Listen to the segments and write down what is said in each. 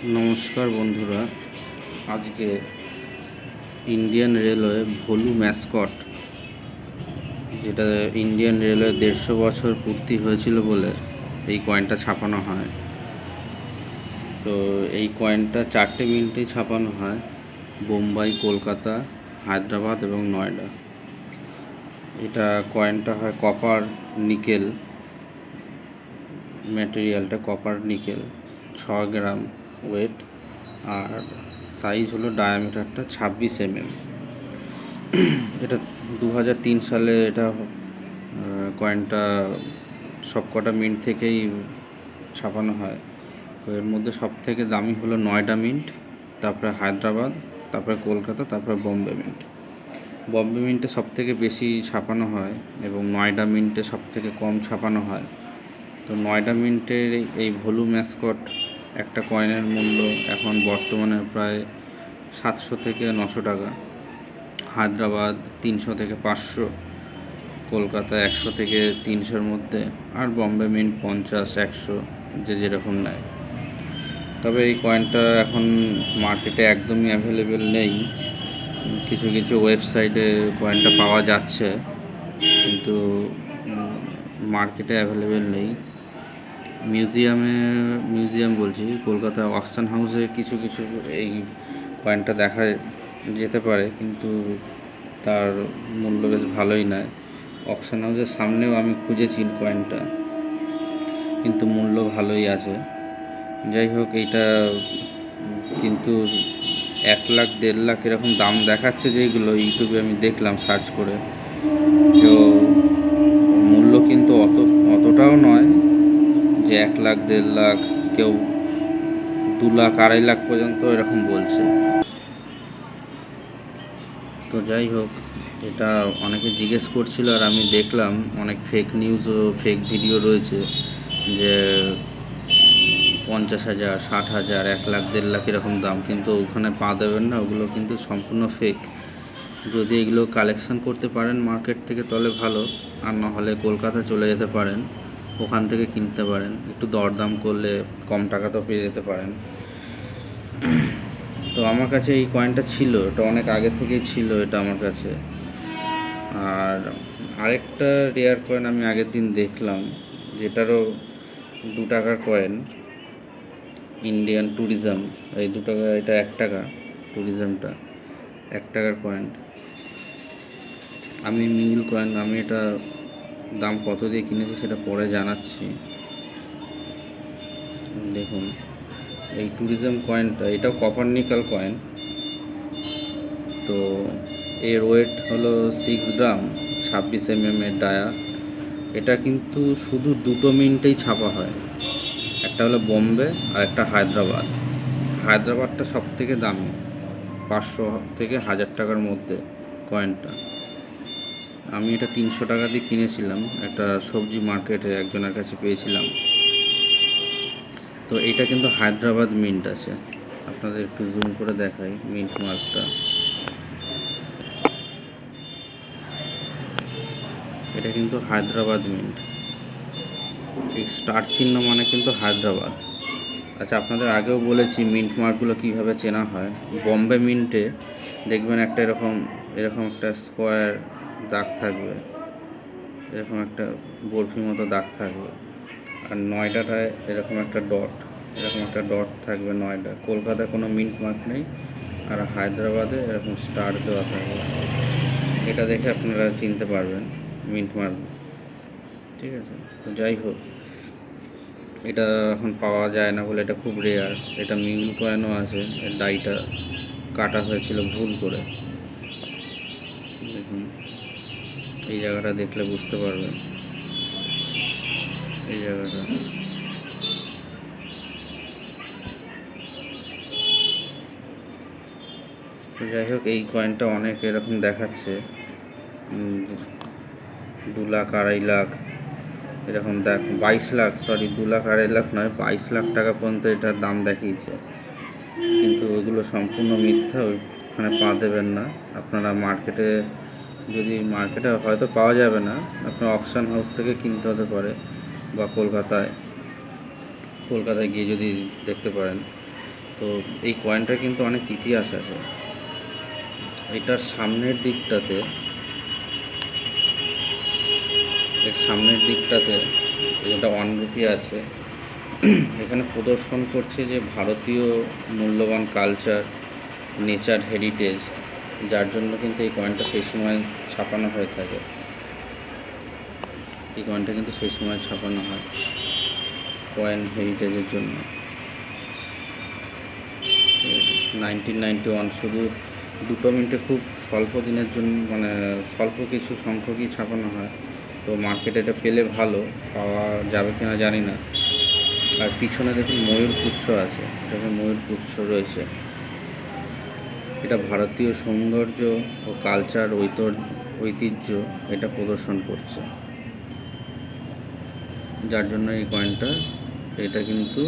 নমস্কার বন্ধুরা, আজকে ইন্ডিয়ান রেলওয়ে ভলু ম্যাসকট, যেটা ইন্ডিয়ান রেলওয়ে 150 বছর পূর্তি হয়েছিল বলে এই কয়েনটা ছাপানো হয়। তো এই কয়েনটা 4টে মিনিটেই ছাপানো হয়, বোম্বাই, কলকাতা, হায়দ্রাবাদ এবং নয়ডা। এটা কয়েনটা হয় কপার নিকেল ম্যাটেরিয়ালটা, কপার নিকেল, 6 গ্রাম ওয়েট, আর সাইজ হলো ডায়ামিটারটা 26 mm। এটা 2003 সালে এটা কয়েনটা সবকটা মিন্ট থেকেই ছাপানো হয়। তো এর মধ্যে সব থেকে দামি হলো নয়ডা মিন্ট, তারপরে হায়দ্রাবাদ, তারপরে কলকাতা, তারপরে বম্বে মিন্ট। বম্বে মিন্টে সব থেকে বেশি ছাপানো হয় এবং নয়ডা মিন্টে সব থেকে কম ছাপানো হয়। তো নয়ডা মিন্টের এই ভলু ম্যাসকট একটা কয়েনের মূল্য এখন বর্তমানে প্রায় 700 থেকে 900 টাকা, হায়দ্রাবাদ 300 থেকে 500, কলকাতা 100 থেকে 300-র মধ্যে, আর বম্বে মিন্ট 50-100, যে যেরকম নেয়। তবে এই কয়েনটা এখন মার্কেটে একদমই অ্যাভেলেবেল নেই। কিছু কিছু ওয়েবসাইটে কয়েনটা পাওয়া যাচ্ছে, কিন্তু মার্কেটে অ্যাভেলেবেল নেই। মিউজিয়াম বলছি, কলকাতা অকশন হাউসে কিছু কিছু এই কয়েনটা দেখা যেতে পারে, কিন্তু তার মূল্য বেশ ভালোই নেয়। অকশন হাউসের সামনেও আমি খুঁজেছি কয়েনটা, কিন্তু মূল্য ভালোই আছে। যাই হোক, এইটা কিন্তু 1 লাখ 1.5 লাখ এরকম দাম দেখাচ্ছে, যেগুলো ইউটিউবে আমি দেখলাম সার্চ করে। তো মূল্য কিন্তু অতটাও নয় যে 1 লাখ 1.5 লাখ, কেউ 2 লাখ 2.5 লাখ পর্যন্ত এরকম বলছে। তো যাই হোক, এটা অনেকে জিজ্ঞেস করছিল, আর আমি দেখলাম অনেক ফেক নিউজ ও ফেক ভিডিও রয়েছে যে 50,000, 60,000, 1 লাখ 1.5 লাখ এরকম দাম, কিন্তু ওখানে পা দেবেন না, ওগুলো কিন্তু সম্পূর্ণ ফেক। যদি এগুলো কালেকশন করতে পারেন মার্কেট থেকে তাহলে ভালো, আর নাহলে কলকাতা চলে যেতে পারেন, ওখান থেকে কিনতে পারেন। একটু দরদাম করলে কম টাকাতেও পেয়ে যেতে পারেন। তো আমার কাছে এই কয়েনটা ছিল, এটা অনেক আগে থেকেই ছিল এটা আমার কাছে। আর আরেকটা রেয়ার কয়েন আমি আগের দিন দেখলাম, যেটারও 2 টাকার কয়েন, ইন্ডিয়ান ট্যুরিজম। এই 2 টাকা, এটা 1 টাকা, ট্যুরিজমটা 1 টাকার কয়েন। আমি মিউল কয়েন, আমি এটা দাম কত দিয়ে কিনেছি সেটা পরে জানাচ্ছি। দেখুন, এই ট্যুরিজম কয়েনটা, এটাও কপার নিকেল কয়েন। তো এর ওয়েট হলো 6 গ্রাম, 26 mm এর ডায়া। এটা কিন্তু শুধু 2টো মিন্টেই ছাপা হয়, একটা হলো বম্বে আর একটা হায়দ্রাবাদ। হায়দ্রাবাদটা সব থেকে দামি, 500 থেকে 1000 টাকার মধ্যে কয়েনটা। আমি এটা 300 টাকা দিয়ে কিনেছিলাম, একটা সবজি মার্কেটে একজনের কাছে পেয়েছিলাম। তো এটা কিন্তু হায়দ্রাবাদ মিন্ট আছে, আপনাদের একটু জুম করে দেখাই মিন্ট মার্কটা। এটা কিন্তু হায়দ্রাবাদ মিন্ট, এই স্টার চিহ্ন মানে কিন্তু হায়দ্রাবাদ। আচ্ছা, আপনাদের আগেও বলেছি মিন্ট মার্কগুলো কীভাবে চেনা হয়। বম্বে মিন্টে দেখবেন একটা এরকম একটা স্কোয়ার দাগ থাকবে, এরকম একটা বরফির মতো দাগ থাকবে। আর নয়ডাটায় এরকম একটা ডট থাকবে নয়ডা। কলকাতায় কোনো মিন্ট মার্ক নেই, আর হায়দ্রাবাদে এরকম স্টার দেওয়া থাকবে। এটা দেখে আপনারা চিনতে পারবেন মিন্ট মার্ক, ঠিক আছে? তো যাই হোক, এটা এখন পাওয়া যায় না বলে এটা খুব রেয়ার। এটা মিউল কয়েনও আছে, এর ডাইটা কাটা হয়েছিল ভুল করে। দেখুন, এই জায়গাটা দেখলে বুঝতে পারবেন, এই জায়গাটা। তো যাই হোক, এই কয়েনটা অনেক এরকম দেখাচ্ছে 2 লাখ 2.5 লাখ এরকম, 22 লাখ, সরি 2 লাখ 2.5 লাখ নয়, 22 লাখ টাকা পর্যন্ত এটার দাম দেখিয়েছে। কিন্তু ওগুলো সম্পূর্ণ মিথ্যা, ওইখানে পা দেবেন না। আপনারা মার্কেটে হয়তো পাওয়া যাবে না, আপনার অকশন হাউস থেকে কিনতে হতে পারে, বা কলকাতায় গিয়ে যদি দেখতে পারেন। তো এই কয়েনটার কিন্তু অনেক ইতিহাস আছে। এটার সামনের দিকটাতে যেটা 1 রুপি আছে, এখানে প্রদর্শন করছে যে ভারতীয় মূল্যবান কালচার, নেচার, হেরিটেজ, যার জন্য কিন্তু এই কয়েনটা সেই সময় ছাপানো হয়ে থাকে। এই কয়েনটা কিন্তু সেই সময় ছাপানো হয় কয়েন হেরিটেজের জন্য। 1991 শুধু 2 মিনিটে খুব স্বল্প দিনের জন্য, মানে স্বল্প কিছু সংখ্যকই ছাপানো হয়। তো মার্কেটে এটা পেলে ভালো, পাওয়া যাবে কিনা জানি না। আর পিছনে দেখুন ময়ূর পুচ্ছ আছে, এটাতে ময়ূর পুচ্ছ রয়েছে। এটা ভারতীয় সৌন্দর্য ও কালচার ঐতিহ্য এটা প্রদর্শন করছে, যার জন্য এই কয়েনটা, এটা কিন্তু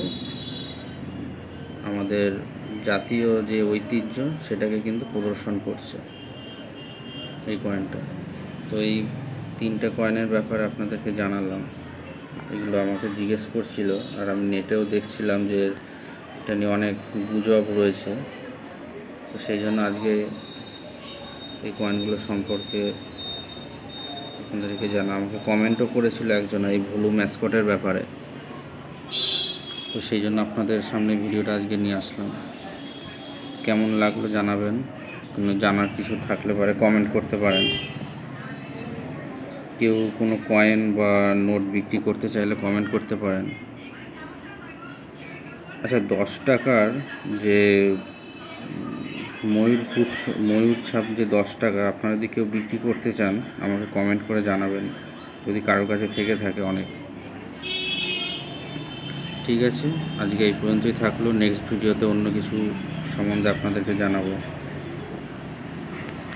আমাদের জাতীয় যে ঐতিহ্য সেটাকে কিন্তু প্রদর্শন করছে এই কয়েনটা। তো এই 3টে কয়েনের ব্যাপারে আপনাদেরকে জানালাম। এগুলো আমাকে জিজ্ঞেস করছিল, আর আমি নেটেও দেখছিলাম যে এটা নিয়ে অনেক গুজব রয়েছে। তো সেই জন্য আজকে এই কয়েনগুলো সম্পর্কে আপনাদেরকে আমাকে কমেন্টও করেছিল একজন এই ভুলু ম্যাসকটের ব্যাপারে। তো সেই জন্য আপনাদের সামনে ভিডিওটা আজকে নিয়ে আসলাম। কেমন লাগলো জানাবেন, কোনো জানার কিছু থাকলে পরে কমেন্ট করতে পারেন। কেউ কোনো কয়েন বা নোট বিক্রি করতে চাইলে কমেন্ট করতে পারেন। আচ্ছা, 10 টাকার যে ময়ূর ছাপ যে 10 টাকা, আপনারা যদি কেউ বিক্রি করতে চান আমাকে কমেন্ট করে জানাবেন, যদি কারোর কাছে থেকে থাকে অনেক। ঠিক আছে, আজকে এই পর্যন্তই থাকলো। নেক্সট ভিডিওতে অন্য কিছু সম্বন্ধে আপনাদেরকে জানাবো।